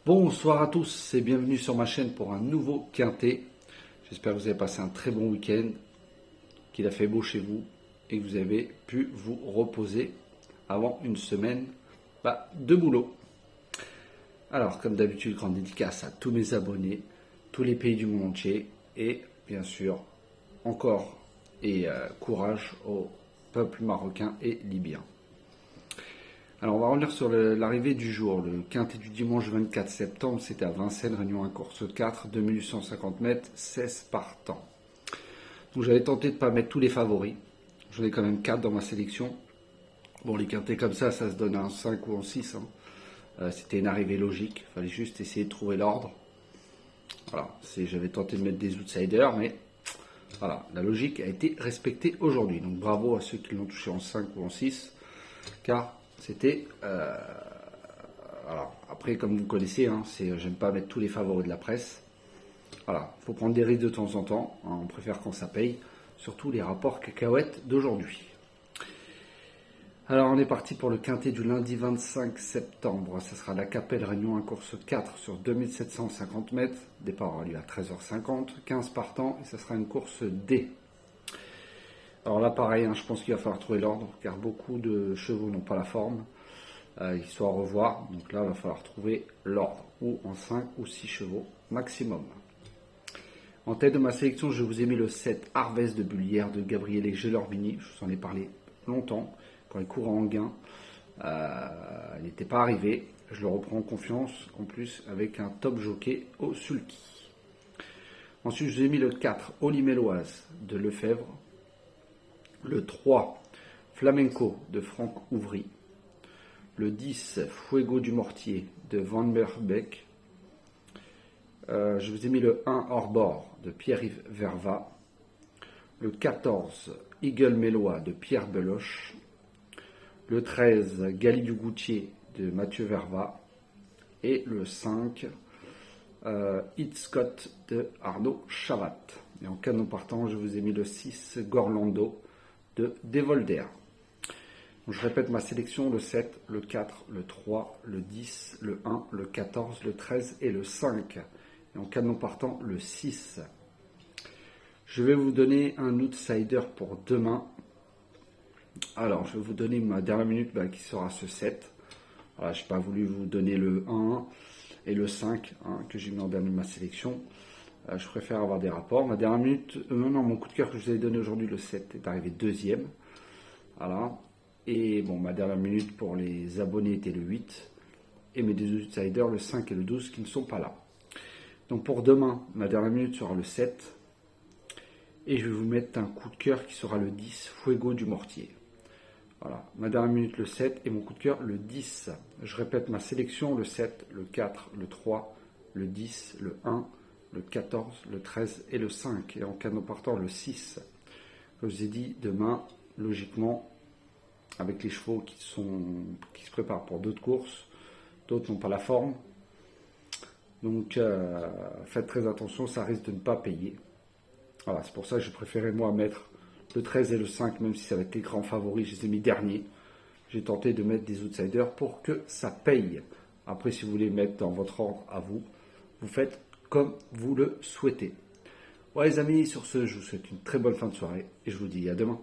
Bonsoir à tous et bienvenue sur ma chaîne pour un nouveau quintet. J'espère que vous avez passé un très bon week-end, qu'il a fait beau chez vous et que vous avez pu vous reposer avant une semaine de boulot. Alors, comme d'habitude, grande dédicace à tous mes abonnés, tous les pays du monde entier et bien sûr, encore courage au peuple marocain et libyen. Alors on va revenir sur l'arrivée du jour. Le quintet du dimanche 24 septembre, c'était à Vincennes, Réunion 1, course 4, 2850 mètres, 16 partants. Donc j'avais tenté de ne pas mettre tous les favoris. J'en ai quand même 4 dans ma sélection. Bon, les quintets comme ça se donne en 5 ou en 6. C'était une arrivée logique. Il fallait juste essayer de trouver l'ordre. Voilà, j'avais tenté de mettre des outsiders, mais voilà, la logique a été respectée aujourd'hui. Donc bravo à ceux qui l'ont touché en 5 ou en 6, car c'était voilà. Après, comme vous connaissez, j'aime pas mettre tous les favoris de la presse. Voilà, faut prendre des risques de temps en temps, on préfère quand ça paye, surtout les rapports cacahuètes d'aujourd'hui. Alors on est parti pour le quintet du lundi 25 septembre. Ça sera la Capelle Réunion 1, course 4 sur 2750 mètres. Départ aura lieu à 13h50, 15 partants et ça sera une course D. Alors là pareil, je pense qu'il va falloir trouver l'ordre car beaucoup de chevaux n'ont pas la forme. Ils sont à revoir, donc là il va falloir trouver l'ordre, ou en 5 ou 6 chevaux maximum. En tête de ma sélection, je vous ai mis le 7 Harvest de Bullière de Gabriele et Gelorbini. Je vous en ai parlé longtemps quand il courait en gain. Il n'était pas arrivé. Je le reprends en confiance, en plus avec un top jockey au sulky. Ensuite, je vous ai mis le 4 Oliméloise de Lefebvre. Le 3 Flamenco de Franck Ouvry. Le 10 Fuego du Mortier de Van Berbeck. Je vous ai mis le 1 Hors bord de Pierre-Yves Verva. Le 14 Eagle Mélois de Pierre Beloche. Le 13 Gali du Goutier de Mathieu Verva. Et le 5 Hit Scott de Arnaud Chavat. Et en canon partant, je vous ai mis le 6 Gorlando de Devolder. Donc, je répète ma sélection, le 7, le 4, le 3, le 10, le 1, le 14, le 13 et le 5. Et en canon partant, le 6. Je vais vous donner un outsider pour demain. Alors, je vais vous donner ma dernière minute qui sera ce 7. Voilà, je n'ai pas voulu vous donner le 1 et le 5 que j'ai mis en dernier de ma sélection. Je préfère avoir des rapports. Ma dernière minute, mon coup de cœur que je vous ai donné aujourd'hui, le 7, est arrivé deuxième. Voilà. Et bon, ma dernière minute pour les abonnés était le 8. Et mes deux outsiders, le 5 et le 12, qui ne sont pas là. Donc pour demain, ma dernière minute sera le 7. Et je vais vous mettre un coup de cœur qui sera le 10, Fuego du Mortier. Voilà, ma dernière minute le 7 et mon coup de cœur le 10. Je répète ma sélection, le 7, le 4, le 3, le 10, le 1, le 14, le 13 et le 5. Et en canon partant, le 6. Comme je vous ai dit, demain, logiquement, avec les chevaux qui se préparent pour d'autres courses, d'autres n'ont pas la forme. Donc, faites très attention, ça risque de ne pas payer. Voilà, c'est pour ça que je préférais moi mettre le 13 et le 5, même si ça va être les grands favoris, je les ai mis derniers. J'ai tenté de mettre des outsiders pour que ça paye. Après, si vous voulez mettre dans votre ordre à vous, vous faites comme vous le souhaitez. Voilà les amis, sur ce, je vous souhaite une très bonne fin de soirée et je vous dis à demain.